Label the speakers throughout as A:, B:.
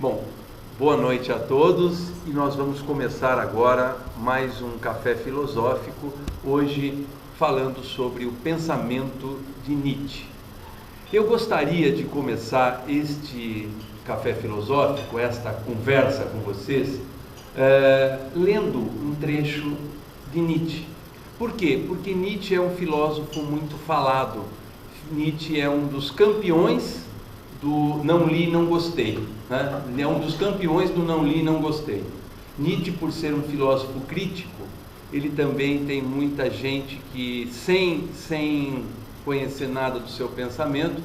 A: Bom, boa noite a todos e nós vamos começar agora mais um Café Filosófico, hoje falando sobre o pensamento de Nietzsche. Eu gostaria de começar este Café Filosófico, esta conversa com vocês, lendo um trecho de Nietzsche. Por quê? Porque Nietzsche é um filósofo muito falado. Nietzsche é um dos campeões do não li, não gostei, né? É um dos campeões do não li, não gostei. Nietzsche, por ser um filósofo crítico, ele também tem muita gente que, sem conhecer nada do seu pensamento,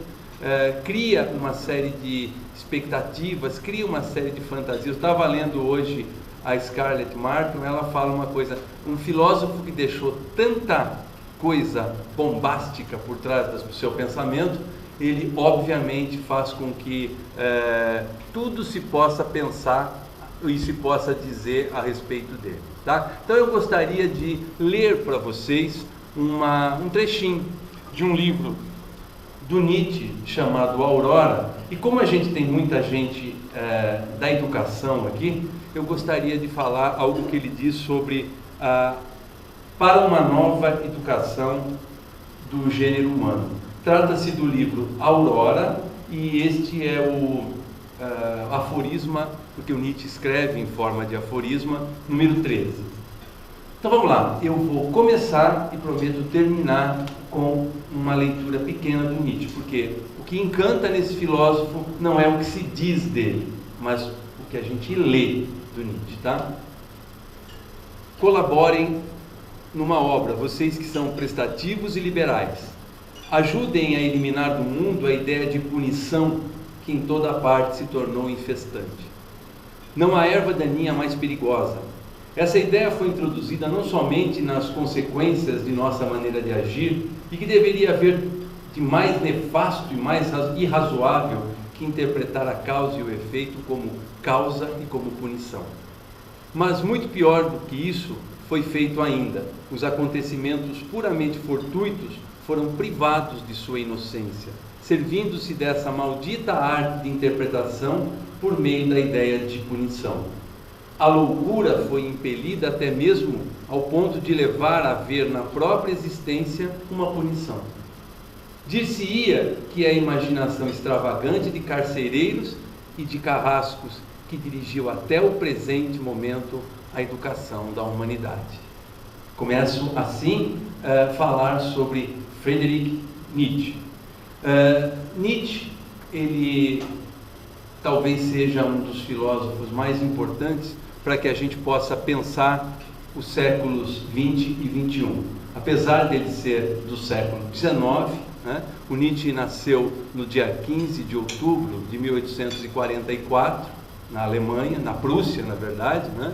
A: cria uma série de expectativas, cria uma série de fantasias. Eu estava lendo hoje a Scarlett Markham, ela fala uma coisa: um filósofo que deixou tanta coisa bombástica por trás do seu pensamento, ele obviamente faz com que tudo se possa pensar e se possa dizer a respeito dele, tá? Então eu gostaria de ler para vocês um trechinho de um livro do Nietzsche chamado Aurora. E como a gente tem muita gente da educação aqui, eu gostaria de falar algo que ele diz sobre para uma nova educação do gênero humano. Trata-se do livro Aurora, e este é o aforisma, porque o Nietzsche escreve em forma de aforisma, número 13. Então vamos lá, eu vou começar e prometo terminar com uma leitura pequena do Nietzsche, porque o que encanta nesse filósofo não é o que se diz dele, mas o que a gente lê do Nietzsche, tá? Colaborem numa obra, vocês que são prestativos e liberais. Ajudem a eliminar do mundo a ideia de punição que em toda parte se tornou infestante. Não há erva daninha mais perigosa. Essa ideia foi introduzida não somente nas consequências de nossa maneira de agir, e que deveria haver de mais nefasto e mais irrazoável que interpretar a causa e o efeito como causa e como punição. Mas muito pior do que isso foi feito ainda. Os acontecimentos puramente fortuitos foram privados de sua inocência, servindo-se dessa maldita arte de interpretação por meio da ideia de punição. A loucura foi impelida até mesmo ao ponto de levar a ver na própria existência uma punição. Dir-se-ia que é a imaginação extravagante de carcereiros e de carrascos que dirigiu até o presente momento a educação da humanidade. Começo assim a falar sobre Friedrich Nietzsche. Nietzsche, ele talvez seja um dos filósofos mais importantes para que a gente possa pensar os séculos 20 e 21. Apesar dele ser do século 19, né, o Nietzsche nasceu no dia 15 de outubro de 1844, na Alemanha, na Prússia, na verdade, né?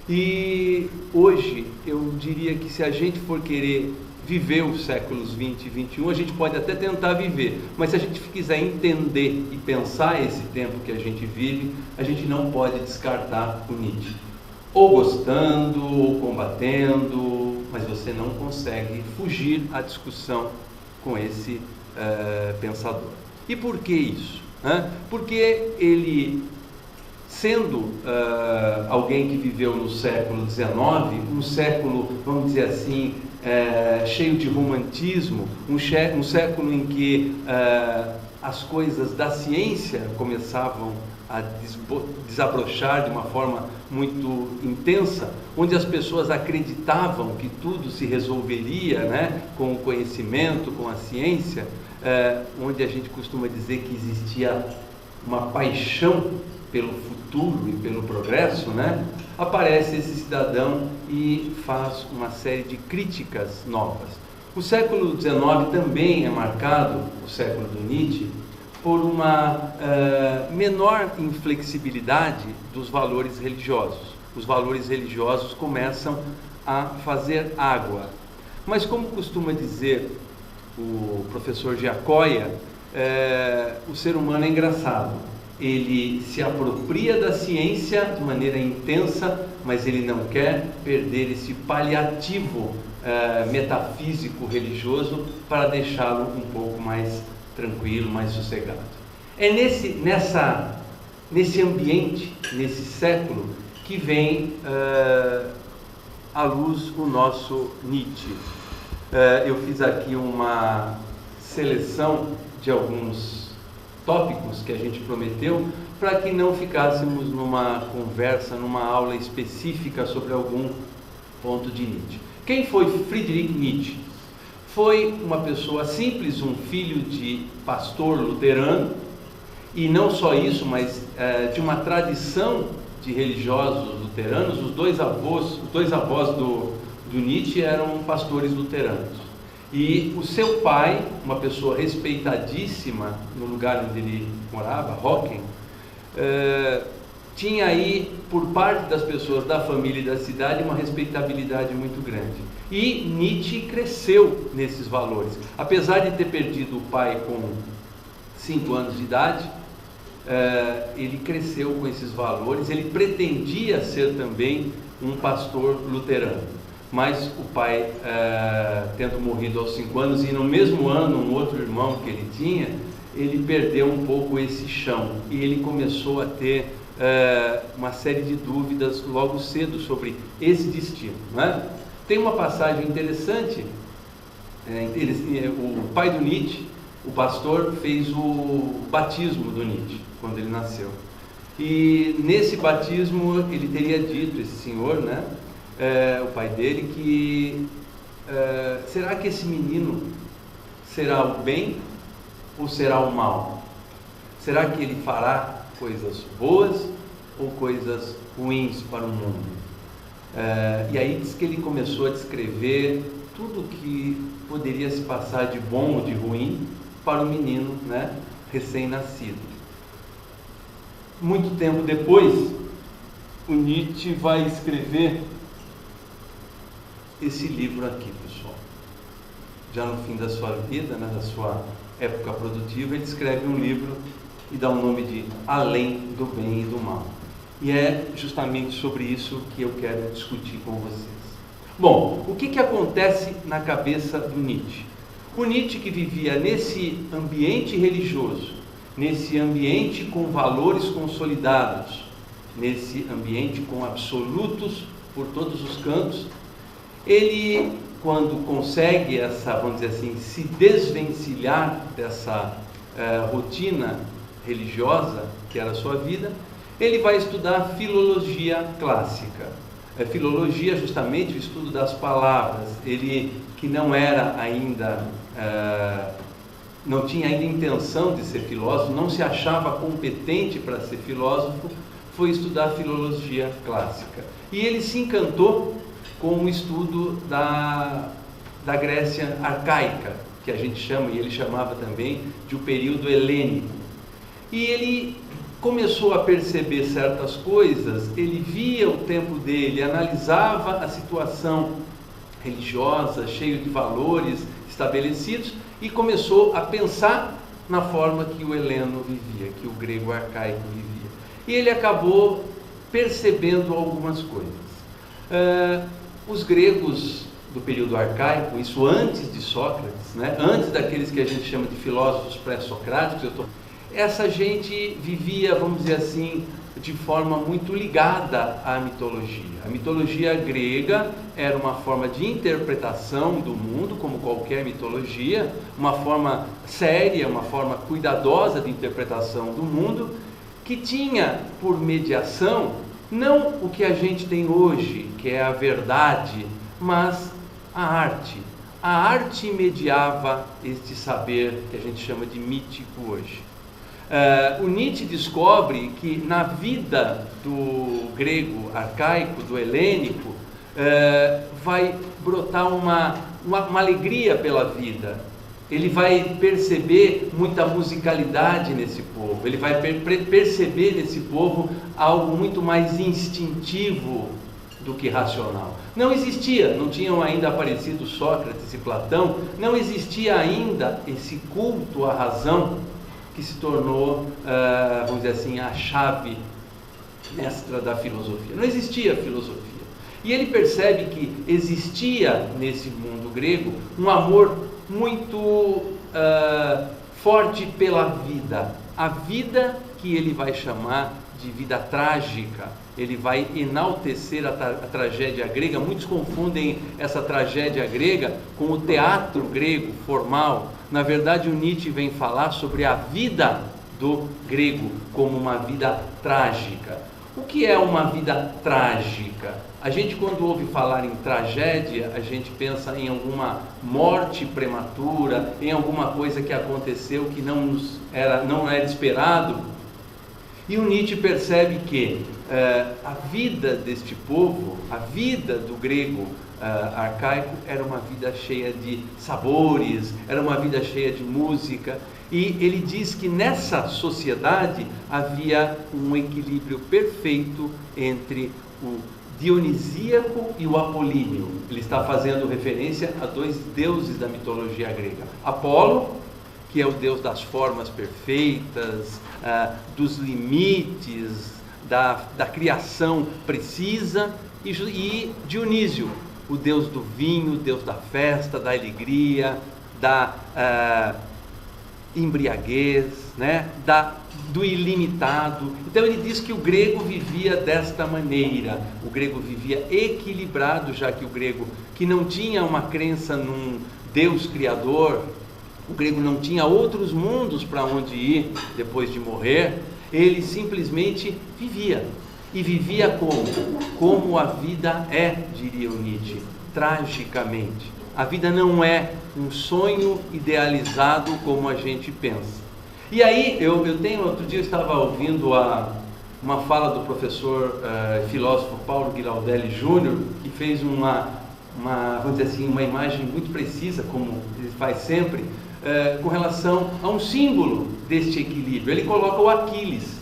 A: E hoje eu diria que se a gente for querer viver os séculos 20 e 21, a gente pode até tentar viver, mas se a gente quiser entender e pensar esse tempo que a gente vive, a gente não pode descartar o Nietzsche. Ou gostando, ou combatendo, mas você não consegue fugir à discussão com esse pensador. E por que isso? Porque ele, sendo alguém que viveu no século XIX, um século, vamos dizer assim, cheio de romantismo, um século em que as coisas da ciência começavam a desabrochar de uma forma muito intensa, onde as pessoas acreditavam que tudo se resolveria, né, com o conhecimento, com a ciência, onde a gente costuma dizer que existia uma paixão pelo futuro e pelo progresso, né? Aparece esse cidadão e faz uma série de críticas novas. O século XIX também é marcado, o século do Nietzsche, por uma menor inflexibilidade dos valores religiosos. Os valores religiosos começam a fazer água. Mas, como costuma dizer o professor Giacoia, o ser humano é engraçado. Ele se apropria da ciência de maneira intensa, mas ele não quer perder esse paliativo metafísico religioso para deixá-lo um pouco mais tranquilo, mais sossegado. É nessa nesse ambiente, nesse século, que vem à luz o nosso Nietzsche. Eu fiz aqui uma seleção de alguns tópicos que a gente prometeu, para que não ficássemos numa conversa, numa aula específica sobre algum ponto de Nietzsche. Quem foi Friedrich Nietzsche? Foi uma pessoa simples, um filho de pastor luterano, e não só isso, mas de uma tradição de religiosos luteranos. Os dois avós do Nietzsche eram pastores luteranos. E o seu pai, uma pessoa respeitadíssima no lugar onde ele morava, Hocken, tinha aí, por parte das pessoas da família e da cidade, uma respeitabilidade muito grande. E Nietzsche cresceu nesses valores. Apesar de ter perdido o pai com 5 anos de idade, ele cresceu com esses valores. Ele pretendia ser também um pastor luterano, mas o pai, tendo morrido aos 5 anos, e no mesmo ano um outro irmão que ele tinha, ele perdeu um pouco esse chão, e ele começou a ter uma série de dúvidas logo cedo sobre esse destino, não é? Tem uma passagem interessante. O pai do Nietzsche, o pastor, fez o batismo do Nietzsche quando ele nasceu, e nesse batismo ele teria dito, esse senhor, né, o pai dele, que será que esse menino será o bem ou será o mal? Será que ele fará coisas boas ou coisas ruins para o mundo? E aí diz que ele começou a descrever tudo que poderia se passar de bom ou de ruim para o menino, né, recém-nascido. Muito tempo depois, o Nietzsche vai escrever esse livro aqui, pessoal. Já no fim da sua vida, né, da sua época produtiva, ele escreve um livro e dá o nome de Além do Bem e do Mal. E é justamente sobre isso que eu quero discutir com vocês. Bom, o que acontece na cabeça do Nietzsche? O Nietzsche, que vivia nesse ambiente religioso, nesse ambiente com valores consolidados, nesse ambiente com absolutos por todos os cantos, ele, quando consegue vamos dizer assim, se desvencilhar dessa rotina religiosa que era a sua vida, ele vai estudar filologia clássica. Filologia, justamente o estudo das palavras. Ele, que não era ainda, não tinha ainda intenção de ser filósofo, não se achava competente para ser filósofo, foi estudar filologia clássica. E ele se encantou com o estudo da Grécia arcaica, que a gente chama, e ele chamava também, de o período helênico. E ele começou a perceber certas coisas, ele via o tempo dele, analisava a situação religiosa, cheio de valores estabelecidos, e começou a pensar na forma que o heleno vivia, que o grego arcaico vivia. E ele acabou percebendo algumas coisas. Os gregos do período arcaico, isso antes de Sócrates, né, antes daqueles que a gente chama de filósofos pré-socráticos, essa gente vivia, vamos dizer assim, de forma muito ligada à mitologia. A mitologia grega era uma forma de interpretação do mundo, como qualquer mitologia, uma forma séria, uma forma cuidadosa de interpretação do mundo, que tinha por mediação não o que a gente tem hoje, que é a verdade, mas a arte. A arte mediava este saber que a gente chama de mítico hoje. O Nietzsche descobre que na vida do grego arcaico, do helênico, vai brotar uma alegria pela vida. Ele vai perceber muita musicalidade nesse povo, ele vai perceber nesse povo algo muito mais instintivo do que racional. Não existia, não tinham ainda aparecido Sócrates e Platão, não existia ainda esse culto à razão que se tornou, vamos dizer assim, a chave mestra da filosofia. Não existia filosofia. E ele percebe que existia nesse mundo grego um amor muito forte pela vida. A vida que ele vai chamar de vida trágica. Ele vai enaltecer a tragédia grega. Muitos confundem essa tragédia grega com o teatro grego formal. Na verdade, o Nietzsche vem falar sobre a vida do grego como uma vida trágica. O que é uma vida trágica? A gente, quando ouve falar em tragédia, a gente pensa em alguma morte prematura, em alguma coisa que aconteceu que não era esperado. E o Nietzsche percebe que a vida deste povo, a vida do grego arcaico, era uma vida cheia de sabores, era uma vida cheia de música. E ele diz que nessa sociedade havia um equilíbrio perfeito entre o dionisíaco e o apolíneo. Ele está fazendo referência a dois deuses da mitologia grega. Apolo, que é o deus das formas perfeitas, dos limites, da criação precisa, e Dionísio, o deus do vinho, o deus da festa, da alegria, da embriaguez, né? Do ilimitado. Então ele diz que o grego vivia desta maneira. O grego vivia equilibrado, já que o grego, que não tinha uma crença num Deus criador, o grego não tinha outros mundos para onde ir depois de morrer, ele simplesmente vivia. E vivia como a vida é, diria o Nietzsche, tragicamente. A vida não é um sonho idealizado como a gente pensa. E aí, outro dia eu estava ouvindo uma fala do professor filósofo Paulo Guilaudelli Júnior, que fez vamos dizer assim, uma imagem muito precisa, como ele faz sempre, com relação a um símbolo deste equilíbrio. Ele coloca o Aquiles,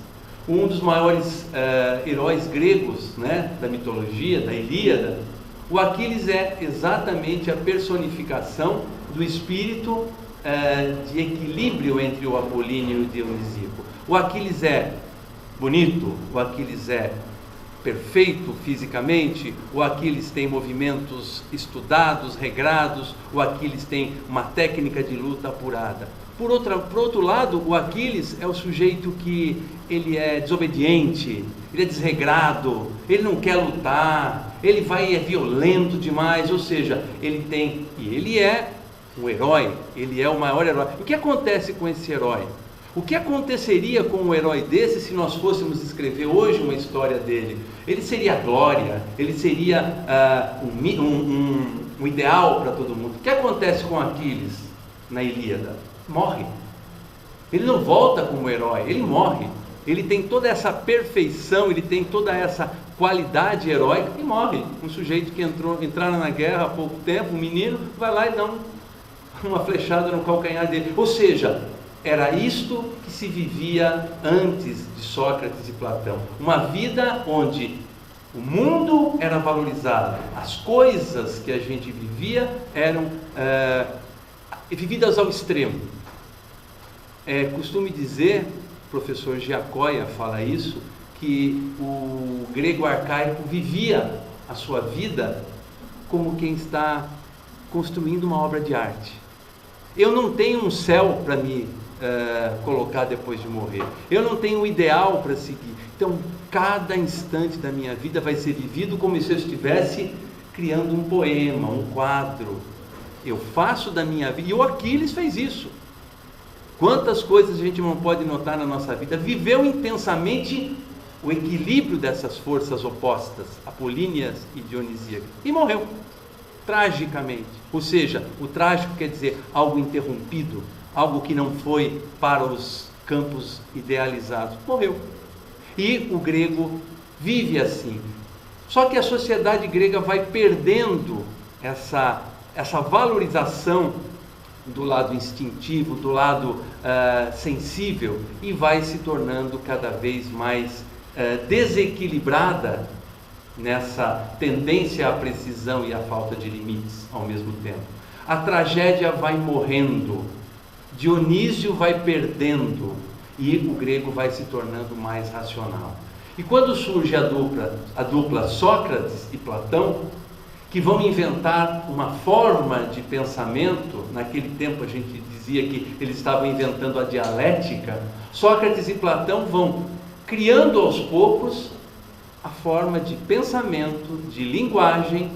A: um dos maiores heróis gregos, né, da mitologia, da Ilíada. O Aquiles é exatamente a personificação do espírito de equilíbrio entre o apolíneo e o dionisíaco. O Aquiles é bonito, o Aquiles é perfeito fisicamente, o Aquiles tem movimentos estudados, regrados, o Aquiles tem uma técnica de luta apurada. Por outro lado, o Aquiles é o sujeito que ele é desobediente, ele é desregrado, ele não quer lutar, ele é violento demais, ou seja, ele é um herói, ele é o maior herói. O que acontece com esse herói? O que aconteceria com um herói desse se nós fôssemos escrever hoje uma história dele? Ele seria a glória, ele seria um ideal para todo mundo. O que acontece com Aquiles na Ilíada? Morre. Ele não volta como herói, ele morre. Ele tem toda essa perfeição, ele tem toda essa qualidade heróica e morre. Um sujeito que entraram na guerra há pouco tempo, um menino, vai lá e dá uma flechada no calcanhar dele. Ou seja, era isto que se vivia antes de Sócrates e Platão. Uma vida onde o mundo era valorizado, as coisas que a gente vivia eram vividas ao extremo. Costume dizer, o professor Giacoia fala isso, que o grego arcaico vivia a sua vida como quem está construindo uma obra de arte. Eu não tenho um céu para me colocar depois de morrer. Eu não tenho um ideal para seguir. Então, cada instante da minha vida vai ser vivido como se eu estivesse criando um poema, um quadro. Eu faço da minha vida, e o Aquiles fez isso. Quantas coisas a gente não pode notar na nossa vida. Viveu intensamente o equilíbrio dessas forças opostas, apolíneas e dionisíacas, e morreu, tragicamente. Ou seja, o trágico quer dizer algo interrompido, algo que não foi para os campos idealizados. Morreu. E o grego vive assim. Só que a sociedade grega vai perdendo essa valorização do lado instintivo, do lado sensível, e vai se tornando cada vez mais desequilibrada nessa tendência à precisão e à falta de limites ao mesmo tempo. A tragédia vai morrendo, Dionísio vai perdendo e o grego vai se tornando mais racional. E quando surge a dupla Sócrates e Platão, que vão inventar uma forma de pensamento. Naquele tempo a gente dizia que eles estavam inventando a dialética. Sócrates e Platão vão criando aos poucos a forma de pensamento, de linguagem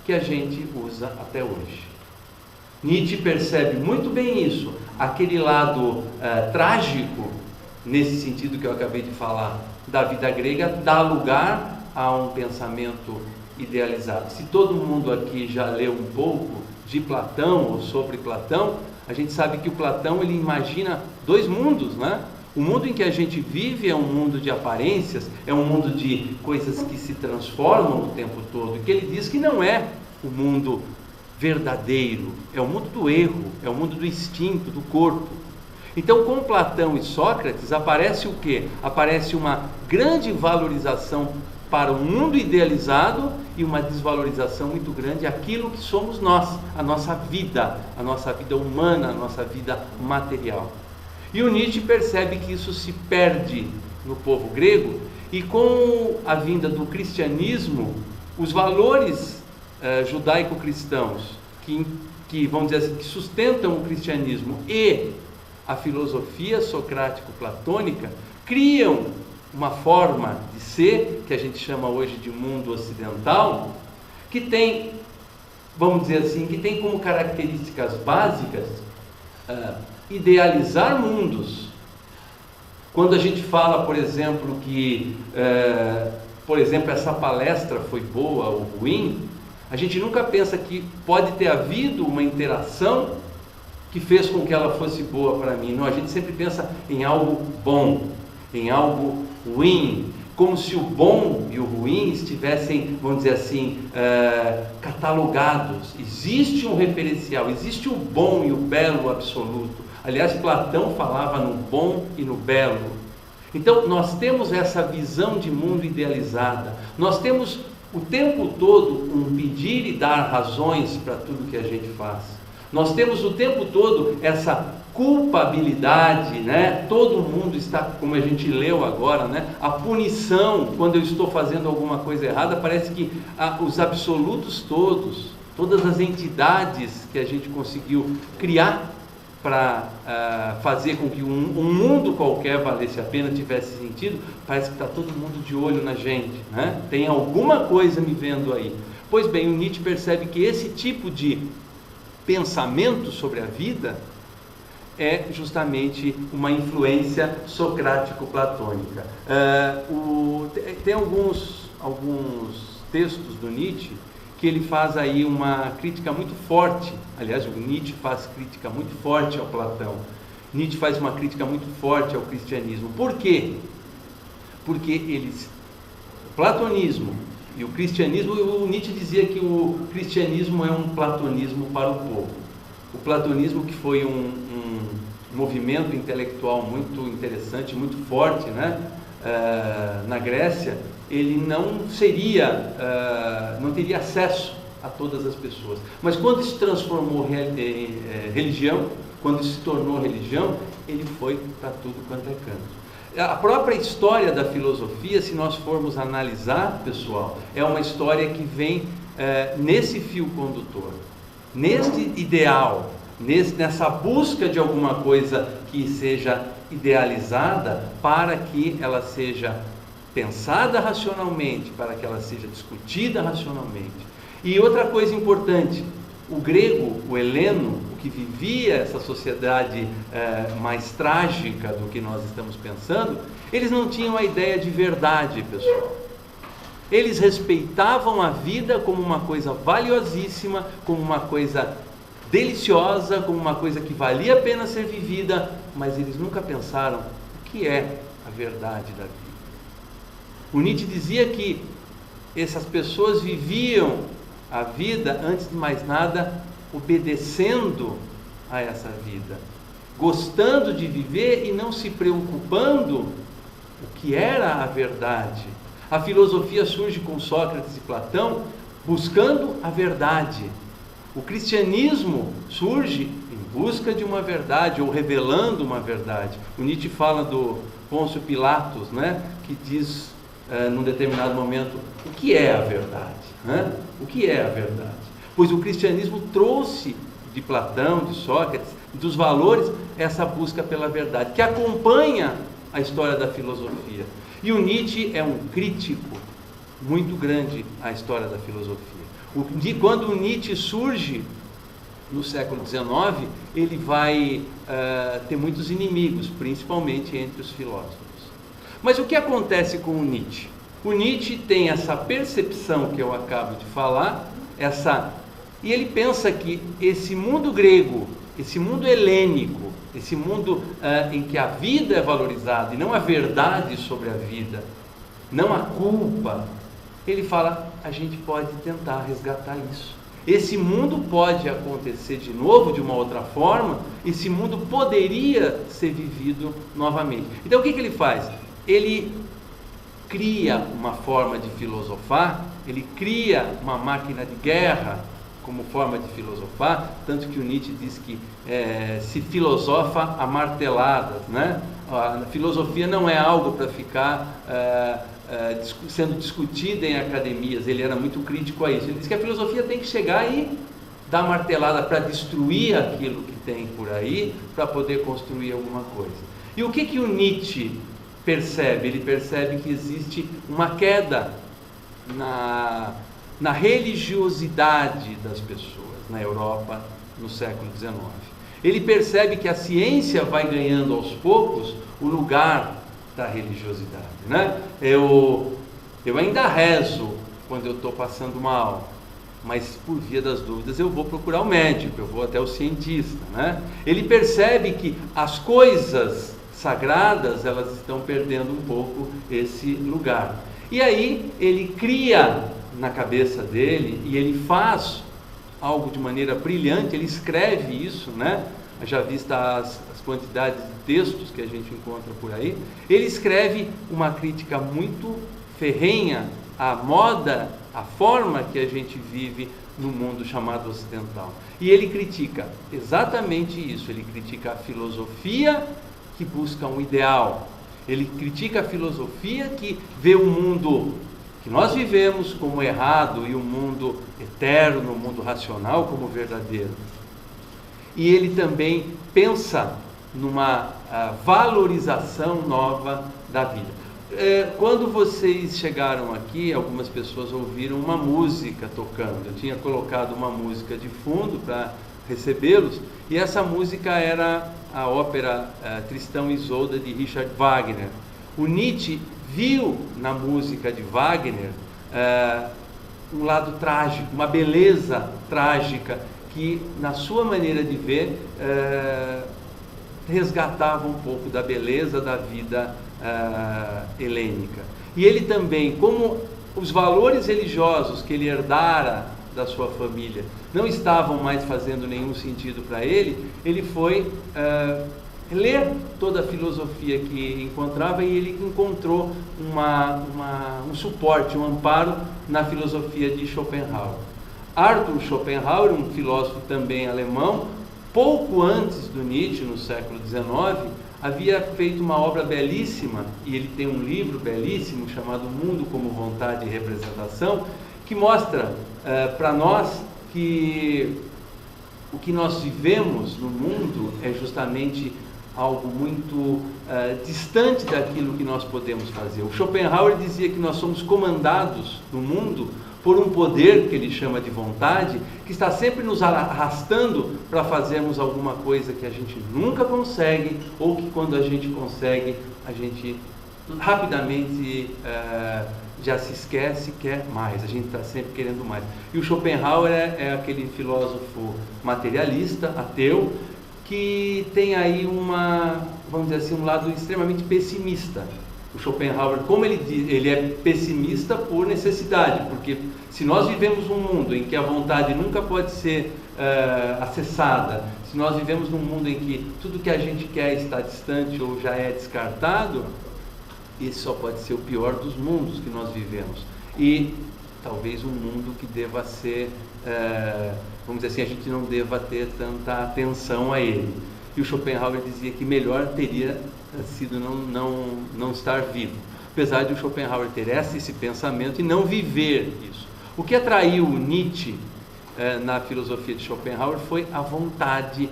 A: que a gente usa até hoje. Nietzsche percebe muito bem isso, aquele lado trágico, nesse sentido que eu acabei de falar, da vida grega, dá lugar a um pensamento idealizado. Se todo mundo aqui já leu um pouco de Platão ou sobre Platão, a gente sabe que o Platão ele imagina dois mundos, né? O mundo em que a gente vive é um mundo de aparências, é um mundo de coisas que se transformam o tempo todo, e que ele diz que não é o mundo verdadeiro, é o mundo do erro, é o mundo do instinto, do corpo. Então, com Platão e Sócrates, aparece o quê? Aparece uma grande valorização para o mundo idealizado e uma desvalorização muito grande àquilo que somos nós, a nossa vida humana, a nossa vida material. E o Nietzsche percebe que isso se perde no povo grego, e com a vinda do cristianismo, os valores judaico-cristãos que vamos dizer assim, que sustentam o cristianismo e a filosofia socrático-platônica criam uma forma de ser, que a gente chama hoje de mundo ocidental, que tem, vamos dizer assim, que tem como características básicas idealizar mundos. Quando a gente fala, por exemplo, que essa palestra foi boa ou ruim, a gente nunca pensa que pode ter havido uma interação que fez com que ela fosse boa para mim. Não, a gente sempre pensa em algo bom, em algo ruim, como se o bom e o ruim estivessem, vamos dizer assim, catalogados. Existe um referencial, existe o bom e o belo absoluto. Aliás, Platão falava no bom e no belo. Então, nós temos essa visão de mundo idealizada. Nós temos o tempo todo um pedir e dar razões para tudo que a gente faz. Nós temos o tempo todo essa culpabilidade, né? Todo mundo está, como a gente leu agora, né? A punição, quando eu estou fazendo alguma coisa errada, parece que os absolutos todos, todas as entidades que a gente conseguiu criar para fazer com que um mundo qualquer valesse a pena, tivesse sentido, parece que está todo mundo de olho na gente, né? Tem alguma coisa me vendo aí. Pois bem, o Nietzsche percebe que esse tipo de pensamento sobre a vida é justamente uma influência socrático-platônica. Tem alguns textos do Nietzsche que ele faz aí uma crítica muito forte. Aliás, o Nietzsche faz crítica muito forte ao Platão. Nietzsche faz uma crítica muito forte ao cristianismo. Por quê? Porque o platonismo e o cristianismo, o Nietzsche dizia que o cristianismo é um platonismo para o povo. O platonismo, que foi um movimento intelectual muito interessante, muito forte, né? Na Grécia, ele não teria acesso a todas as pessoas. Mas quando se transformou em religião, quando se tornou religião, ele foi para tudo quanto é canto. A própria história da filosofia, se nós formos analisar, pessoal, é uma história que vem nesse fio condutor, neste ideal, nessa busca de alguma coisa que seja idealizada para que ela seja pensada racionalmente, para que ela seja discutida racionalmente. E outra coisa importante, o grego, o heleno, o que vivia essa sociedade mais trágica do que nós estamos pensando, eles não tinham a ideia de verdade, pessoal. Eles respeitavam a vida como uma coisa valiosíssima, como uma coisa deliciosa, como uma coisa que valia a pena ser vivida, mas eles nunca pensaram o que é a verdade da vida. O Nietzsche dizia que essas pessoas viviam a vida, antes de mais nada, obedecendo a essa vida, gostando de viver e não se preocupando o que era a verdade. A filosofia surge com Sócrates e Platão buscando a verdade. O cristianismo surge em busca de uma verdade, ou revelando uma verdade. O Nietzsche fala do Pôncio Pilatos, né, que diz num determinado momento, o que é a verdade? Né? O que é a verdade? Pois o cristianismo trouxe de Platão, de Sócrates, dos valores, essa busca pela verdade, que acompanha a história da filosofia. E o Nietzsche é um crítico muito grande à história da filosofia. Quando o Nietzsche surge no século XIX, ele vai ter muitos inimigos, principalmente entre os filósofos. Mas o que acontece com o Nietzsche? O Nietzsche tem essa percepção que eu acabo de falar, e ele pensa que esse mundo grego, esse mundo helênico, esse mundo em que a vida é valorizada e não a verdade sobre a vida, não a culpa, ele fala, a gente pode tentar resgatar isso. Esse mundo pode acontecer de novo de uma outra forma, esse mundo poderia ser vivido novamente. Então o que ele faz? Ele cria uma forma de filosofar, ele cria uma máquina de guerra como forma de filosofar, tanto que o Nietzsche diz que se filosofa a marteladas, né? A filosofia não é algo para ficar sendo discutida em academias, ele era muito crítico a isso. Ele diz que a filosofia tem que chegar e dar martelada para destruir aquilo que tem por aí, para poder construir alguma coisa. E o que o Nietzsche percebe? Ele percebe que existe uma queda na religiosidade das pessoas na Europa no século XIX. Ele percebe que a ciência vai ganhando aos poucos o lugar da religiosidade, né? Eu ainda rezo quando eu estou passando mal, mas por via das dúvidas eu vou procurar o médico, eu vou até o cientista, né? Ele percebe que as coisas sagradas, elas estão perdendo um pouco esse lugar. E aí ele cria na cabeça dele, e ele faz algo de maneira brilhante, ele escreve isso, né? Já vista as quantidades de textos que a gente encontra por aí, ele escreve uma crítica muito ferrenha à moda, à forma que a gente vive no mundo chamado ocidental. E ele critica exatamente isso, ele critica a filosofia que busca um ideal, ele critica a filosofia que vê o mundo que nós vivemos como errado e o mundo eterno, o mundo racional como verdadeiro. E ele também pensa numa valorização nova da vida. Quando vocês chegaram aqui, algumas pessoas ouviram uma música tocando. Eu tinha colocado uma música de fundo para recebê-los, e essa música era a ópera Tristão e Isolda de Richard Wagner. O Nietzsche viu na música de Wagner um lado trágico, uma beleza trágica que, na sua maneira de ver, resgatava um pouco da beleza da vida helênica. E ele também, como os valores religiosos que ele herdara da sua família não estavam mais fazendo nenhum sentido para ele, ele foi ler toda a filosofia que encontrava, e ele encontrou um suporte, um amparo na filosofia de Schopenhauer. Arthur Schopenhauer, um filósofo também alemão, pouco antes do Nietzsche, no século XIX, havia feito uma obra belíssima, e ele tem um livro belíssimo chamado Mundo como Vontade e Representação, que mostra para nós que o que nós vivemos no mundo é justamente algo muito distante daquilo que nós podemos fazer. O Schopenhauer dizia que nós somos comandados no mundo por um poder que ele chama de vontade, que está sempre nos arrastando para fazermos alguma coisa que a gente nunca consegue, ou que quando a gente consegue, a gente rapidamente já se esquece e quer mais, a gente está sempre querendo mais. E o Schopenhauer é aquele filósofo materialista, ateu, que tem aí vamos dizer assim, um lado extremamente pessimista. O Schopenhauer, como ele diz, ele é pessimista por necessidade, porque se nós vivemos um mundo em que a vontade nunca pode ser acessada, se nós vivemos num mundo em que tudo que a gente quer está distante ou já é descartado, esse só pode ser o pior dos mundos que nós vivemos. E talvez um mundo que deva ser, vamos dizer assim, a gente não deva ter tanta atenção a ele. E o Schopenhauer dizia que melhor teria sido não estar vivo. apesar de o Schopenhauer ter esse pensamento e não viver isso. O que atraiu Nietzsche na filosofia de Schopenhauer foi a vontade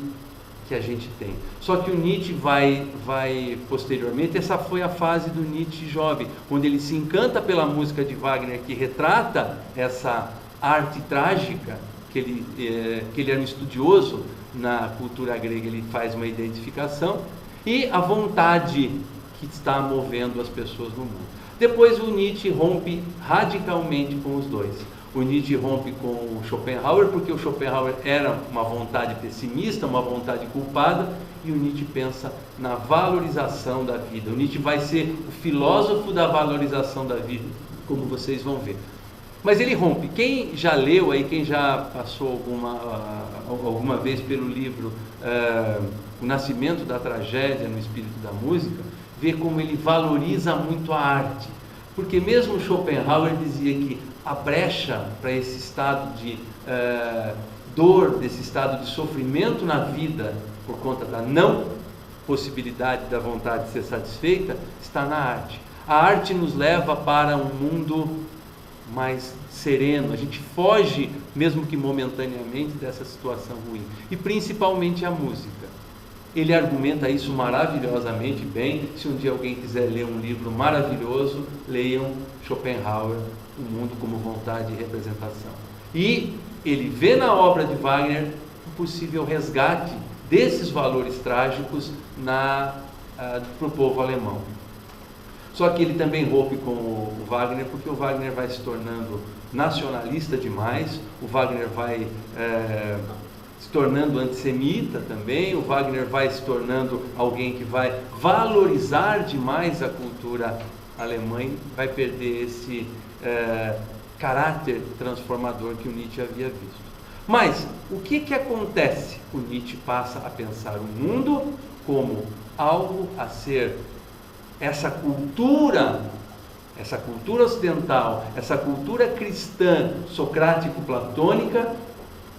A: que a gente tem. Só que o Nietzsche vai posteriormente, essa foi a fase do Nietzsche jovem, onde ele se encanta pela música de Wagner, que retrata essa arte trágica, que ele era um estudioso na cultura grega, ele faz uma identificação, e a vontade que está movendo as pessoas no mundo. Depois o Nietzsche rompe radicalmente com os dois. O Nietzsche rompe com o Schopenhauer, porque o Schopenhauer era uma vontade pessimista, uma vontade culpada, e o Nietzsche pensa na valorização da vida. O Nietzsche vai ser o filósofo da valorização da vida, como vocês vão ver. Mas ele rompe. Quem já leu aí, quem já passou alguma vez pelo livro O Nascimento da Tragédia no Espírito da Música, vê como ele valoriza muito a arte. Porque mesmo Schopenhauer dizia que a brecha para esse estado de dor, desse estado de sofrimento na vida, por conta da não possibilidade da vontade de ser satisfeita, está na arte. A arte nos leva para um mundo mais sereno, a gente foge, mesmo que momentaneamente, dessa situação ruim. E principalmente a música. Ele argumenta isso maravilhosamente bem. Se um dia alguém quiser ler um livro maravilhoso, leiam Schopenhauer, O Mundo como Vontade e Representação. E ele vê na obra de Wagner um possível resgate desses valores trágicos para o povo alemão. Só que ele também rompe com o Wagner, porque o Wagner vai se tornando nacionalista demais, o Wagner vai se tornando antissemita também, o Wagner vai se tornando alguém que vai valorizar demais a cultura alemã, vai perder esse caráter transformador que o Nietzsche havia visto. Mas o que acontece? O Nietzsche passa a pensar o mundo como algo a ser essa cultura ocidental, essa cultura cristã, socrático-platônica,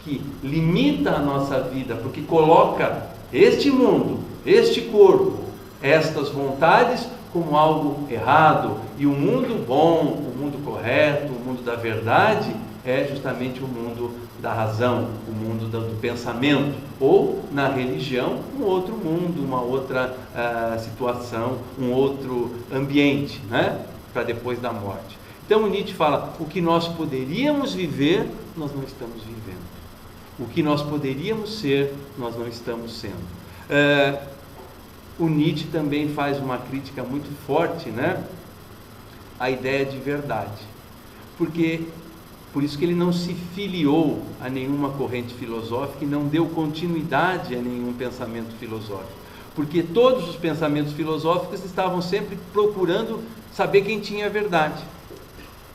A: que limita a nossa vida, porque coloca este mundo, este corpo, estas vontades como algo errado, e o mundo bom, o mundo correto, o mundo da verdade, é justamente o mundo da razão, o mundo do pensamento, ou na religião, um outro mundo, uma outra situação, um outro ambiente, né? Para depois da morte. Então o Nietzsche fala, o que nós poderíamos viver, nós não estamos vivendo. O que nós poderíamos ser, nós não estamos sendo. O Nietzsche também faz uma crítica muito forte, né? À ideia de verdade. Por isso que ele não se filiou a nenhuma corrente filosófica e não deu continuidade a nenhum pensamento filosófico. Porque todos os pensamentos filosóficos estavam sempre procurando saber quem tinha a verdade.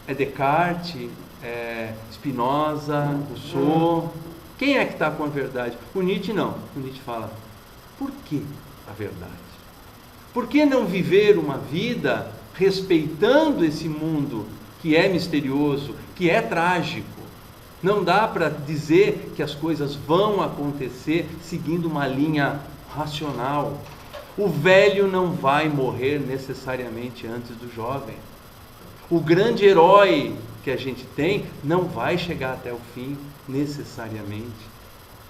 A: É Descartes, é Spinoza, Rousseau. Quem é que está com a verdade? O Nietzsche não. O Nietzsche fala, por que a verdade? Por que não viver uma vida respeitando esse mundo que é misterioso, que é trágico? Não dá para dizer que as coisas vão acontecer seguindo uma linha racional. O velho não vai morrer necessariamente antes do jovem. O grande herói que a gente tem não vai chegar até o fim necessariamente.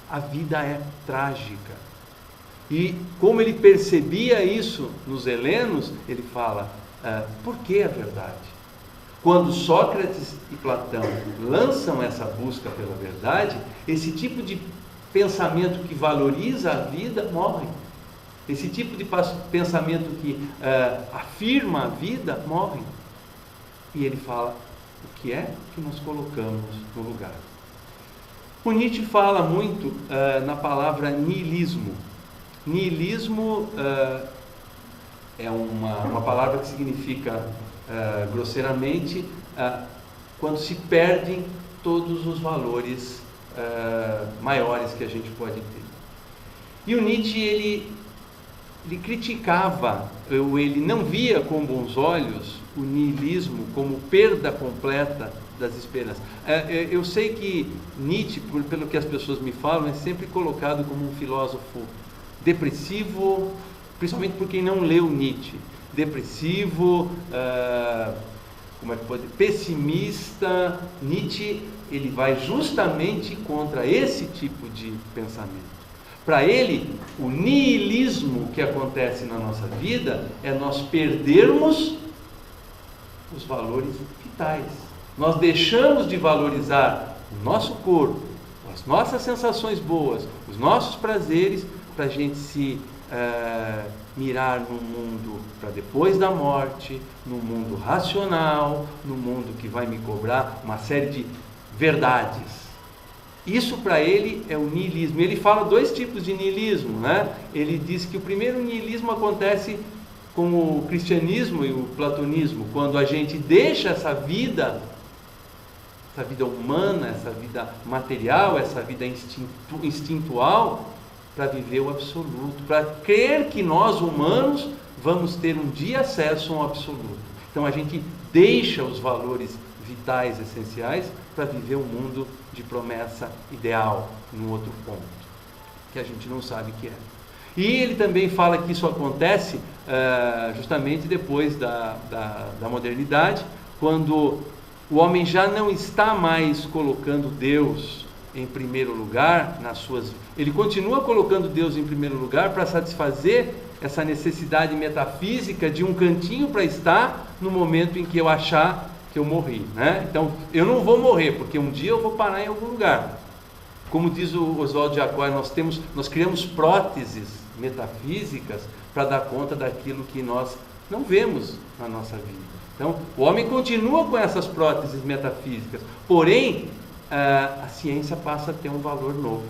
A: A vida é trágica. E como ele percebia isso nos helenos, ele fala, por que a verdade? Quando Sócrates e Platão lançam essa busca pela verdade, esse tipo de pensamento que valoriza a vida morre. Esse tipo de pensamento que afirma a vida morre. E ele fala, o que é que nós colocamos no lugar? O Nietzsche fala muito na palavra niilismo. Niilismo é uma palavra que significa, grosseiramente, quando se perdem todos os valores maiores que a gente pode ter. E o Nietzsche, ele criticava, ele não via com bons olhos o niilismo como perda completa das esperanças. Eu sei que Nietzsche, pelo que as pessoas me falam, é sempre colocado como um filósofo depressivo, principalmente por quem não leu Nietzsche. depressivo, como é que pode, pessimista. Nietzsche, ele vai justamente contra esse tipo de pensamento. Para ele, o niilismo que acontece na nossa vida é nós perdermos os valores vitais. Nós deixamos de valorizar o nosso corpo, as nossas sensações boas, os nossos prazeres, para a gente se mirar num mundo para depois da morte, num mundo racional, num mundo que vai me cobrar uma série de verdades. Isso para ele é o niilismo. Ele fala dois tipos de niilismo, né? Ele diz que o primeiro niilismo acontece com o cristianismo e o platonismo, quando a gente deixa essa vida humana, essa vida material, essa vida instintual, para viver o absoluto, para crer que nós humanos vamos ter um dia acesso ao absoluto. Então a gente deixa os valores vitais essenciais para viver um mundo de promessa ideal, num outro ponto, que a gente não sabe que é. E ele também fala que isso acontece justamente depois da modernidade, quando o homem já não está mais colocando Deus em primeiro lugar nas suas... Ele continua colocando Deus em primeiro lugar para satisfazer essa necessidade metafísica de um cantinho para estar no momento em que eu achar que eu morri, né? Então, eu não vou morrer, porque um dia eu vou parar em algum lugar. Como diz o Oswaldo de Aquário, nós criamos próteses metafísicas para dar conta daquilo que nós não vemos na nossa vida. Então, o homem continua com essas próteses metafísicas, porém, a ciência passa a ter um valor novo.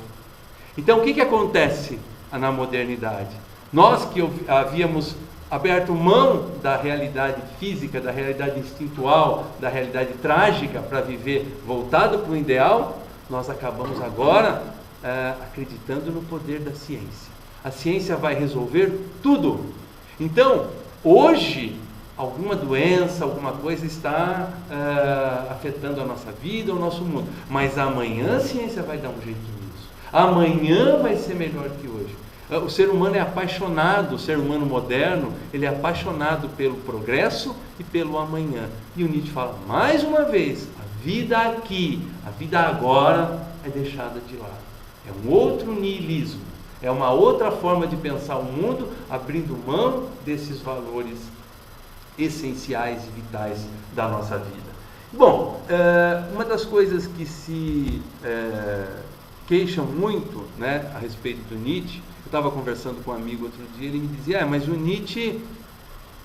A: Então, o que acontece na modernidade? Nós que havíamos aberto mão da realidade física, da realidade instintual, da realidade trágica para viver voltado para o ideal, nós acabamos agora acreditando no poder da ciência. A ciência vai resolver tudo. Então, hoje, alguma doença, alguma coisa está afetando a nossa vida, o nosso mundo. Mas amanhã a ciência vai dar um jeito nisso. Amanhã vai ser melhor que hoje. O ser humano é apaixonado, o ser humano moderno, ele é apaixonado pelo progresso e pelo amanhã. E o Nietzsche fala, mais uma vez, a vida aqui, a vida agora é deixada de lado. É um outro niilismo, é uma outra forma de pensar o mundo, abrindo mão desses valores essenciais e vitais da nossa vida. Bom, uma das coisas que se queixam muito, né, a respeito do Nietzsche, eu estava conversando com um amigo outro dia, ele me dizia, mas o Nietzsche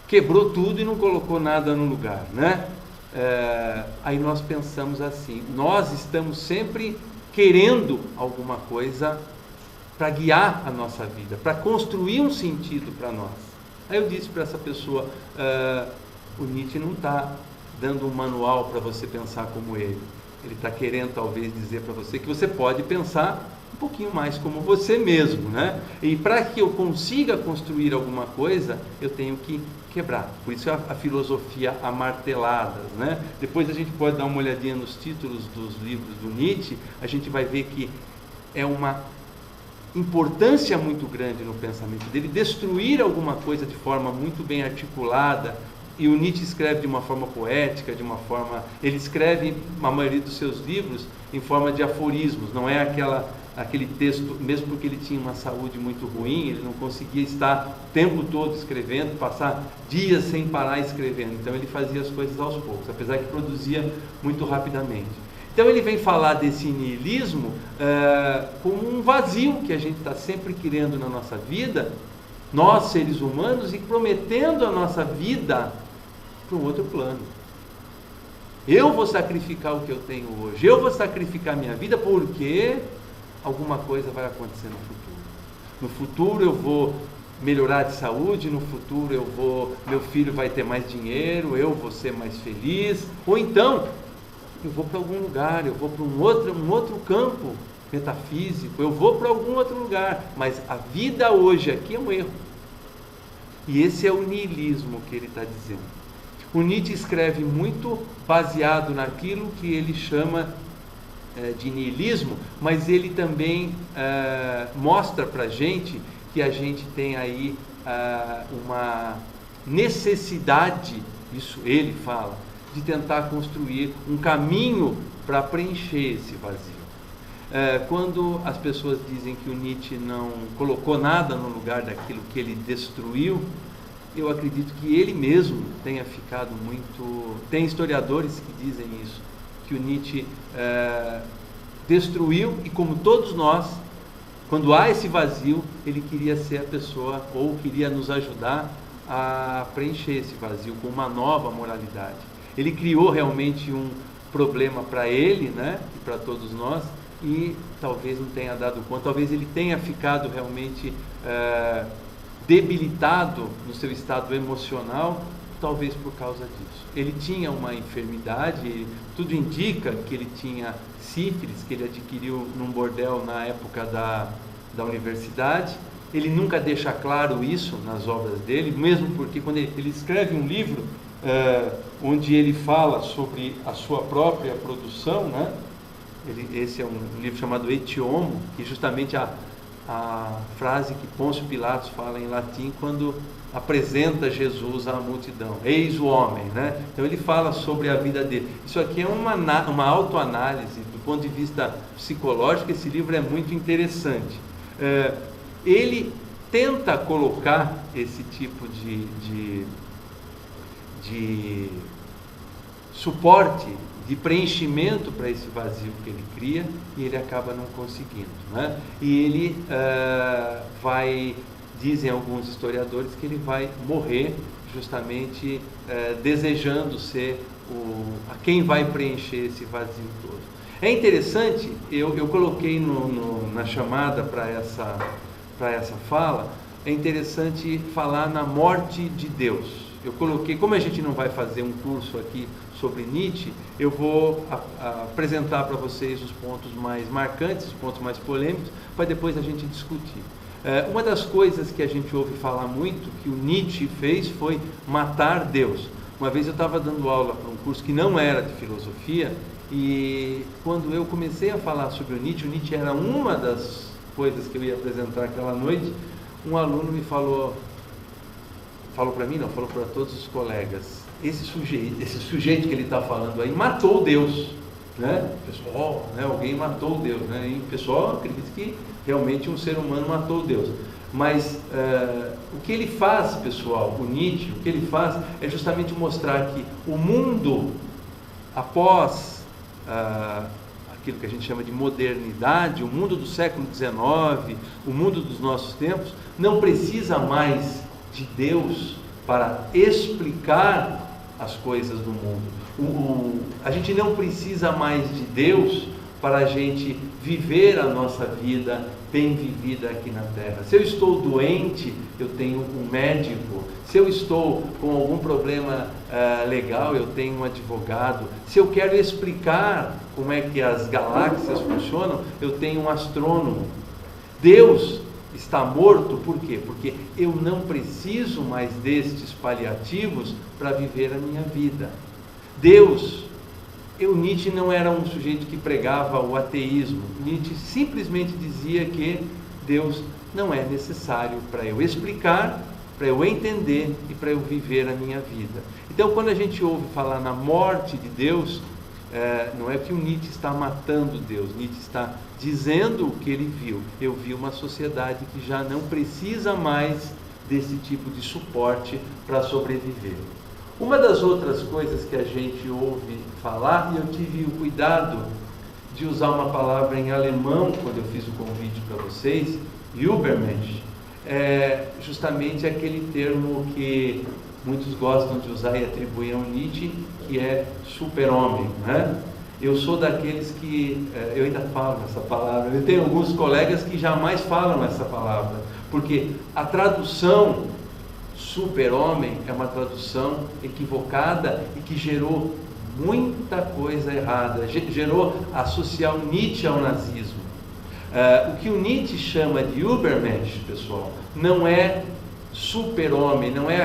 A: quebrou tudo e não colocou nada no lugar, né? Aí nós pensamos assim, nós estamos sempre querendo alguma coisa para guiar a nossa vida, para construir um sentido para nós. Aí eu disse para essa pessoa, o Nietzsche não está dando um manual para você pensar como ele está querendo talvez dizer para você que você pode pensar um pouquinho mais como você mesmo, né? E para que eu consiga construir alguma coisa, eu tenho que quebrar. Por isso a filosofia amarteladas, né? Depois a gente pode dar uma olhadinha nos títulos dos livros do Nietzsche, a gente vai ver que é uma importância muito grande no pensamento dele, destruir alguma coisa de forma muito bem articulada. E o Nietzsche escreve de uma forma poética, ele escreve a maioria dos seus livros em forma de aforismos, não é aquele texto, mesmo porque ele tinha uma saúde muito ruim, ele não conseguia estar o tempo todo escrevendo, passar dias sem parar escrevendo, então ele fazia as coisas aos poucos, apesar que produzia muito rapidamente. Então ele vem falar desse niilismo como um vazio que a gente está sempre querendo na nossa vida, nós seres humanos, e prometendo a nossa vida para um outro plano. Eu vou sacrificar o que eu tenho hoje, eu vou sacrificar minha vida porque alguma coisa vai acontecer no futuro. No futuro eu vou melhorar de saúde, no futuro meu filho vai ter mais dinheiro, eu vou ser mais feliz, ou então eu vou para algum lugar, eu vou para um outro campo metafísico, eu vou para algum outro lugar, mas a vida hoje aqui é um erro. E esse é o niilismo que ele está dizendo. O Nietzsche escreve muito baseado naquilo que ele chama de niilismo, mas ele também mostra para a gente que a gente tem aí necessidade, isso ele fala, de tentar construir um caminho para preencher esse vazio. Quando as pessoas dizem que o Nietzsche não colocou nada no lugar daquilo que ele destruiu, eu acredito que ele mesmo tenha ficado muito... Tem historiadores que dizem isso, que o Nietzsche destruiu, e como todos nós, quando há esse vazio, ele queria ser a pessoa, ou queria nos ajudar a preencher esse vazio com uma nova moralidade. Ele criou realmente um problema para ele, né, e para todos nós, e talvez não tenha dado conta, talvez ele tenha ficado realmente debilitado no seu estado emocional, talvez por causa disso. Ele tinha uma enfermidade, tudo indica que ele tinha sífilis, que ele adquiriu num bordel na época da universidade. Ele nunca deixa claro isso nas obras dele, mesmo porque quando ele escreve um livro onde ele fala sobre a sua própria produção, né? Esse é um livro chamado Et Homo, que justamente a frase que Pôncio Pilatos fala em latim quando apresenta Jesus à multidão, eis o homem, né? Então ele fala sobre a vida dele. Isso aqui é uma autoanálise do ponto de vista psicológico. Esse livro é muito interessante. Ele tenta colocar esse tipo de suporte, de preenchimento para esse vazio que ele cria, e ele acaba não conseguindo, né? E ele dizem alguns historiadores que ele vai morrer justamente desejando ser a quem vai preencher esse vazio todo. É interessante, eu coloquei na chamada para essa fala, é interessante falar na morte de Deus. Eu coloquei, como a gente não vai fazer um curso aqui sobre Nietzsche, eu vou apresentar para vocês os pontos mais marcantes, os pontos mais polêmicos, para depois a gente discutir. Uma das coisas que a gente ouve falar muito, que o Nietzsche fez, foi matar Deus. Uma vez eu estava dando aula para um curso que não era de filosofia, e quando eu comecei a falar sobre o Nietzsche era uma das coisas que eu ia apresentar aquela noite. Um aluno me falou para mim, não, falou para todos os colegas, esse sujeito que ele está falando aí matou Deus, né? O pessoal, né, alguém matou Deus, né? E o pessoal acredita que realmente um ser humano matou Deus. Mas o que ele faz, pessoal, o Nietzsche, o que ele faz é justamente mostrar que o mundo, após aquilo que a gente chama de modernidade, o mundo do século XIX, o mundo dos nossos tempos, não precisa mais de Deus para explicar as coisas do mundo. A gente não precisa mais de Deus para a gente viver a nossa vida bem vivida aqui na Terra. Se eu estou doente, eu tenho um médico. Se eu estou com algum problema legal, eu tenho um advogado. Se eu quero explicar como é que as galáxias funcionam, eu tenho um astrônomo. Deus está morto, por quê? Porque eu não preciso mais destes paliativos para viver a minha vida. Nietzsche não era um sujeito que pregava o ateísmo. Nietzsche simplesmente dizia que Deus não é necessário para eu explicar, para eu entender e para eu viver a minha vida. Então, quando a gente ouve falar na morte de Deus, não é que o Nietzsche está matando Deus, Nietzsche está dizendo o que ele viu. Eu vi uma sociedade que já não precisa mais desse tipo de suporte para sobreviver. Uma das outras coisas que a gente ouve falar, e eu tive o cuidado de usar uma palavra em alemão quando eu fiz o convite para vocês, Übermensch, é justamente aquele termo que muitos gostam de usar e atribuem ao Nietzsche, que é super-homem, né? Eu sou daqueles que, eu ainda falo essa palavra, eu tenho alguns colegas que jamais falam essa palavra, porque a tradução super-homem é uma tradução equivocada e que gerou muita coisa errada, gerou associar o Nietzsche ao nazismo. O que o Nietzsche chama de Übermensch, pessoal, não é super-homem, não é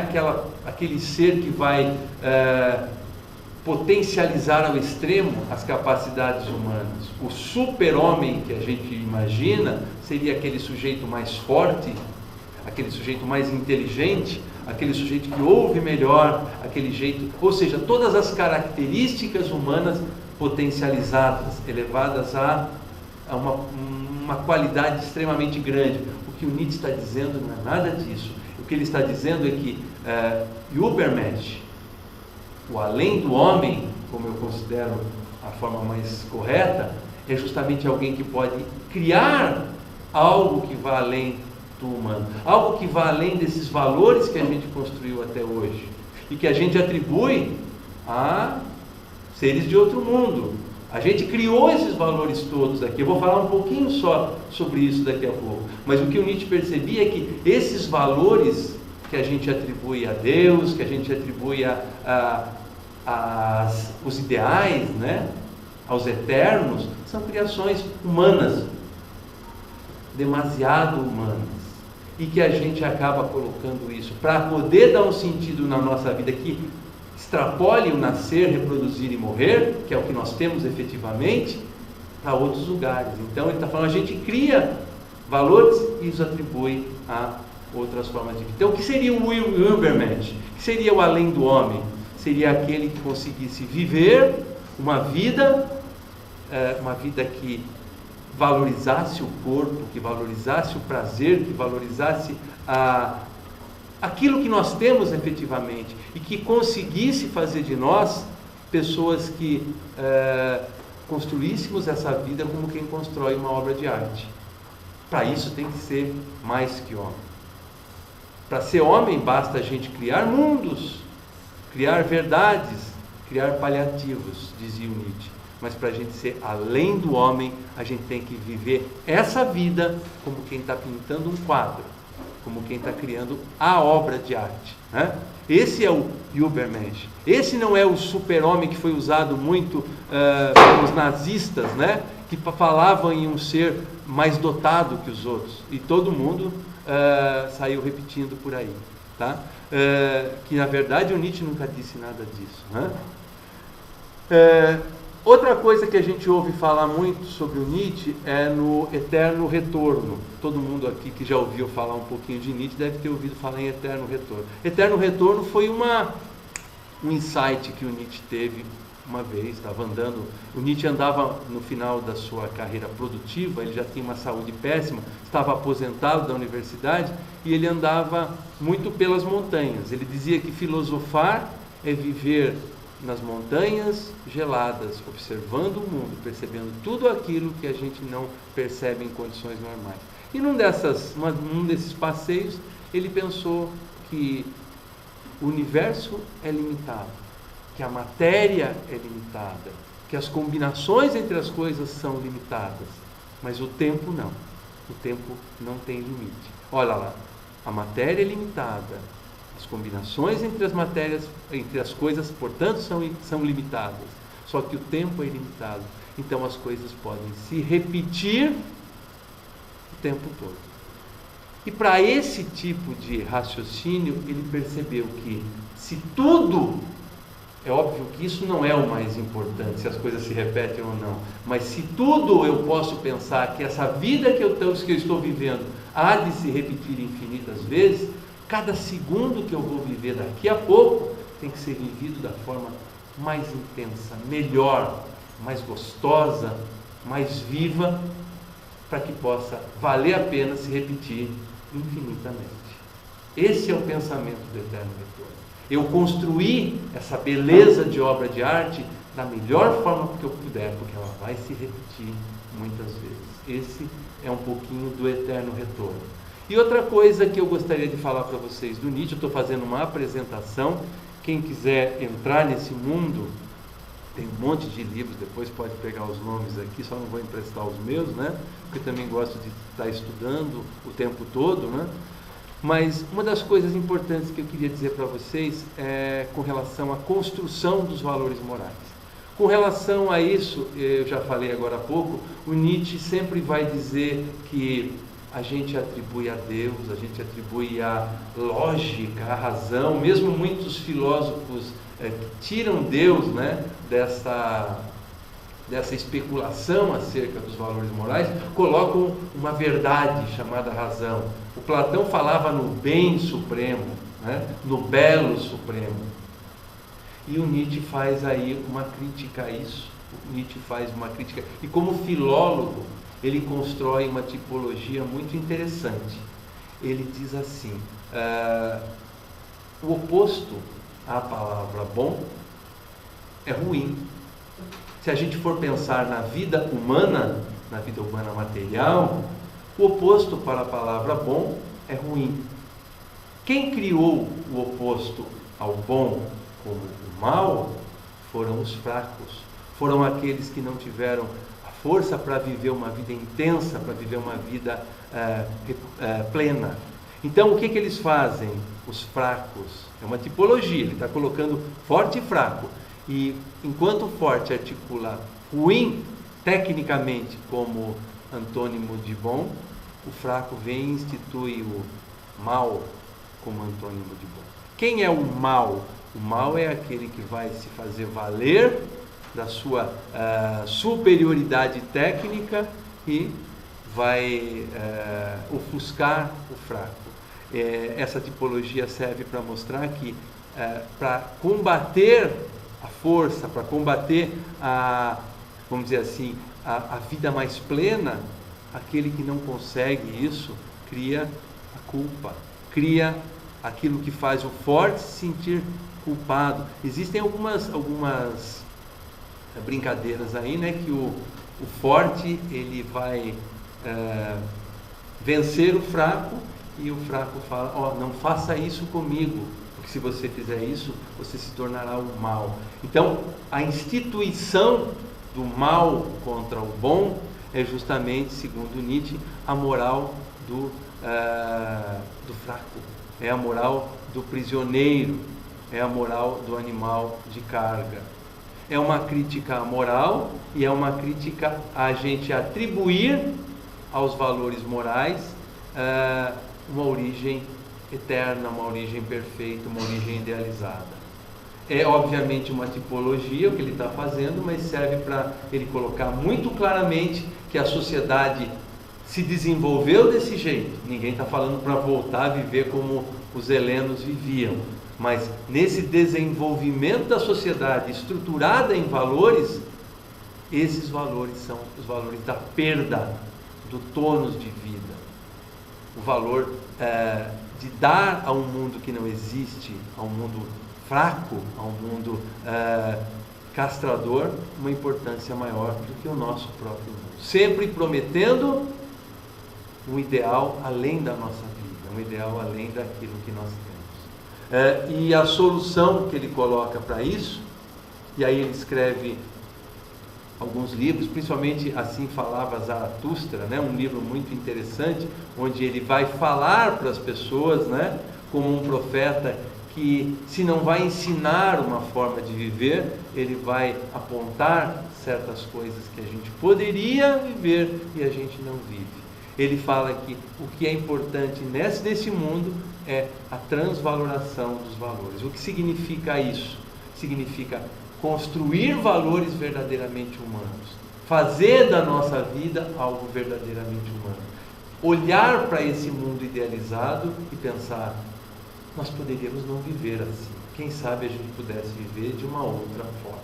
A: aquele ser que vai potencializar ao extremo as capacidades humanas. O super-homem que a gente imagina seria aquele sujeito mais forte, aquele sujeito mais inteligente, aquele sujeito que ouve melhor, aquele jeito, ou seja, todas as características humanas potencializadas, elevadas a uma qualidade extremamente grande. O que o Nietzsche está dizendo não é nada disso. O que ele está dizendo é que Übermensch, o além do homem, como eu considero a forma mais correta, é justamente alguém que pode criar algo que vá além do humano, algo que vá além desses valores que a gente construiu até hoje e que a gente atribui a seres de outro mundo. A gente criou esses valores todos aqui. Eu vou falar um pouquinho só sobre isso daqui a pouco. Mas o que o Nietzsche percebia é que esses valores que a gente atribui a Deus, que a gente atribui os ideais, né, aos eternos, são criações humanas, demasiado humanas, e que a gente acaba colocando isso para poder dar um sentido na nossa vida que extrapole o nascer, reproduzir e morrer, que é o que nós temos efetivamente, para outros lugares. Então ele está falando, a gente cria valores e os atribui a outras formas de vida. Então o que seria o Übermensch? O que seria o além do homem? Seria aquele que conseguisse viver uma vida que valorizasse o corpo, que valorizasse o prazer, que valorizasse aquilo que nós temos efetivamente e que conseguisse fazer de nós pessoas que construíssemos essa vida como quem constrói uma obra de arte. Para isso tem que ser mais que homem. Para ser homem basta a gente criar mundos, criar verdades, criar paliativos, dizia o Nietzsche. Mas para a gente ser além do homem, a gente tem que viver essa vida como quem está pintando um quadro, como quem está criando a obra de arte, né? Esse é o Übermensch. Esse não é o super-homem que foi usado muito pelos nazistas, né? Que falavam em um ser mais dotado que os outros. E todo mundo saiu repetindo por aí, tá? Que na verdade o Nietzsche nunca disse nada disso, né? Outra coisa que a gente ouve falar muito sobre o Nietzsche é no Eterno Retorno. Todo mundo aqui que já ouviu falar um pouquinho de Nietzsche deve ter ouvido falar em Eterno Retorno. Eterno Retorno foi um insight que o Nietzsche teve uma vez. Estava andando, o Nietzsche andava no final da sua carreira produtiva, ele já tinha uma saúde péssima, estava aposentado da universidade e ele andava muito pelas montanhas. Ele dizia que filosofar é viver nas montanhas geladas, observando o mundo, percebendo tudo aquilo que a gente não percebe em condições normais. E num desses passeios, ele pensou que o universo é limitado, que a matéria é limitada, que as combinações entre as coisas são limitadas, mas o tempo não. O tempo não tem limite. Olha lá, a matéria é limitada, as combinações entre as matérias, entre as coisas, portanto, são limitadas. Só que o tempo é ilimitado. Então as coisas podem se repetir o tempo todo. E para esse tipo de raciocínio, ele percebeu que se tudo, é óbvio que isso não é o mais importante, se as coisas se repetem ou não, mas se tudo eu posso pensar que essa vida que eu estou vivendo há de se repetir infinitas vezes, cada segundo que eu vou viver daqui a pouco tem que ser vivido da forma mais intensa, melhor, mais gostosa, mais viva, para que possa valer a pena se repetir infinitamente. Esse é o pensamento do Eterno Retorno. Eu construí essa beleza de obra de arte da melhor forma que eu puder, porque ela vai se repetir muitas vezes. Esse é um pouquinho do Eterno Retorno. E outra coisa que eu gostaria de falar para vocês do Nietzsche, eu estou fazendo uma apresentação, quem quiser entrar nesse mundo, tem um monte de livros, depois pode pegar os nomes aqui, só não vou emprestar os meus, né? Porque também gosto de estar estudando o tempo todo, né? Mas uma das coisas importantes que eu queria dizer para vocês é com relação à construção dos valores morais. Com relação a isso, eu já falei agora há pouco, o Nietzsche sempre vai dizer que a gente atribui a Deus, a gente atribui a lógica, a razão, mesmo muitos filósofos que tiram Deus, né, dessa especulação acerca dos valores morais, colocam uma verdade chamada razão. O Platão falava no bem supremo, né? No belo supremo. E o Nietzsche faz aí uma crítica a isso. O Nietzsche faz uma crítica. E como filólogo, ele constrói uma tipologia muito interessante. Ele diz assim, o oposto à palavra bom é ruim. Se a gente for pensar na vida humana material, o oposto para a palavra bom é ruim. Quem criou o oposto ao bom como o mal foram os fracos, foram aqueles que não tiveram a força para viver uma vida intensa, para viver uma vida plena. Então, o que eles fazem? Os fracos. É uma tipologia, ele está colocando forte e fraco. E enquanto o forte articula ruim, tecnicamente, como antônimo de bom, o fraco vem e institui o mal como antônimo de bom. Quem é o mal? O mal é aquele que vai se fazer valer da sua superioridade técnica e vai ofuscar o fraco. Essa tipologia serve para mostrar que para combater a força, para combater vamos dizer assim, a vida mais plena, aquele que não consegue isso, cria a culpa, cria aquilo que faz o forte se sentir culpado. Existem algumas brincadeiras aí, né, que o forte, ele vai vencer o fraco, e o fraco fala, não faça isso comigo, porque se você fizer isso, você se tornará o mal. Então, a instituição do mal contra o bom é justamente, segundo Nietzsche, a moral do fraco, é a moral do prisioneiro, é a moral do animal de carga. É uma crítica à moral e é uma crítica a gente atribuir aos valores morais uma origem eterna, uma origem perfeita, uma origem idealizada. É obviamente uma tipologia o que ele está fazendo, mas serve para ele colocar muito claramente que a sociedade se desenvolveu desse jeito. Ninguém está falando para voltar a viver como os helenos viviam, mas nesse desenvolvimento da sociedade estruturada em valores, esses valores são os valores da perda, do tônus de vida, o valor de dar a um mundo que não existe, a um mundo fraco, a um mundo castrador, uma importância maior do que o nosso próprio mundo. Sempre prometendo um ideal além da nossa vida, um ideal além daquilo que nós temos. E a solução que ele coloca para isso, e aí ele escreve alguns livros, principalmente Assim Falava Zaratustra, né? Um livro muito interessante, onde ele vai falar para as pessoas, né? Como um profeta que, se não vai ensinar uma forma de viver, ele vai apontar certas coisas que a gente poderia viver e a gente não vive. Ele fala que o que é importante nesse mundo é a transvaloração dos valores. O que significa isso? Significa construir valores verdadeiramente humanos, fazer da nossa vida algo verdadeiramente humano, olhar para esse mundo idealizado e pensar, nós poderíamos não viver assim, quem sabe a gente pudesse viver de uma outra forma.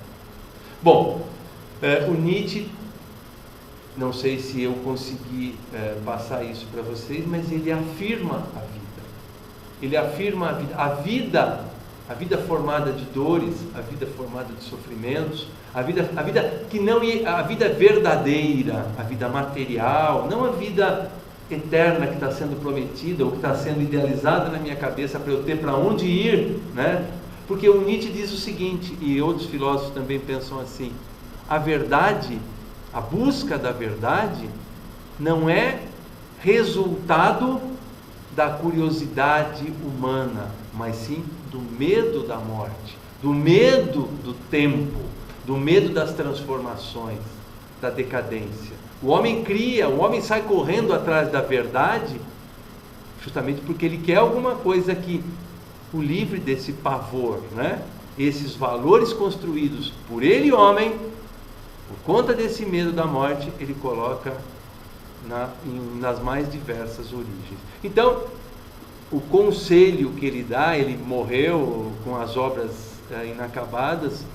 A: Bom, o Nietzsche, não sei se eu consegui passar isso para vocês, mas ele afirma a vida, ele afirma a vida formada de dores, a vida formada de sofrimentos, a vida que não a vida verdadeira, a vida material, não a vida eterna que está sendo prometida ou que está sendo idealizada na minha cabeça para eu ter para onde ir, né? Porque o Nietzsche diz o seguinte, e outros filósofos também pensam assim: a verdade, a busca da verdade, não é resultado da curiosidade humana, mas sim do medo da morte, do medo do tempo, do medo das transformações, da decadência. O homem sai correndo atrás da verdade, justamente porque ele quer alguma coisa que o livre desse pavor, né? Esses valores construídos por ele, homem, Por conta desse medo da morte, ele coloca nas mais diversas origens. Então, o conselho que ele dá, ele morreu com as obras inacabadas,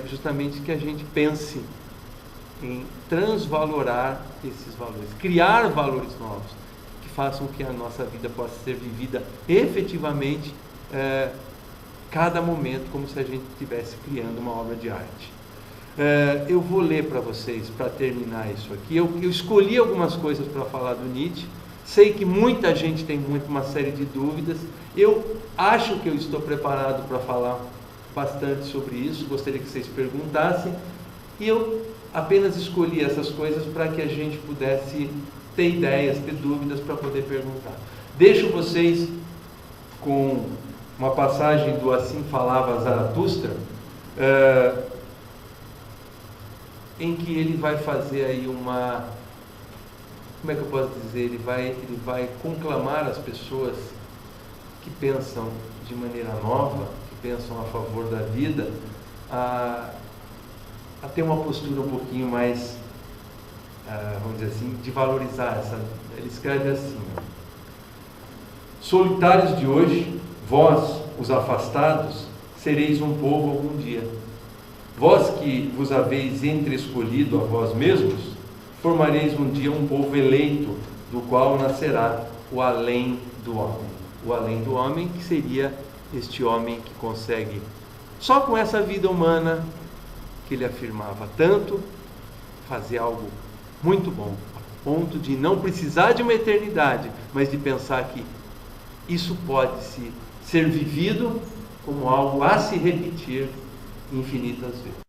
A: justamente que a gente pense em transvalorar esses valores, criar valores novos, que façam que a nossa vida possa ser vivida efetivamente cada momento, como se a gente estivesse criando uma obra de arte. Eu vou ler para vocês, para terminar isso aqui. Eu escolhi algumas coisas para falar do Nietzsche. Sei que muita gente tem uma série de dúvidas. Eu acho que eu estou preparado para falar bastante sobre isso. Gostaria que vocês perguntassem. E eu apenas escolhi essas coisas para que a gente pudesse ter ideias, ter dúvidas para poder perguntar. Deixo vocês com uma passagem do Assim Falava Zaratustra, em que ele vai fazer aí como é que eu posso dizer, ele vai conclamar as pessoas que pensam de maneira nova, que pensam a favor da vida, a ter uma postura um pouquinho mais, vamos dizer assim, de valorizar essa. Ele escreve assim: solitários de hoje, vós, os afastados, sereis um povo algum dia. Vós que vos haveis entreescolhido a vós mesmos, formareis um dia um povo eleito, do qual nascerá o além do homem. O além do homem, que seria este homem que consegue, só com essa vida humana, que ele afirmava tanto, fazer algo muito bom, a ponto de não precisar de uma eternidade, mas de pensar que isso pode ser vivido como algo a se repetir infinitas vezes.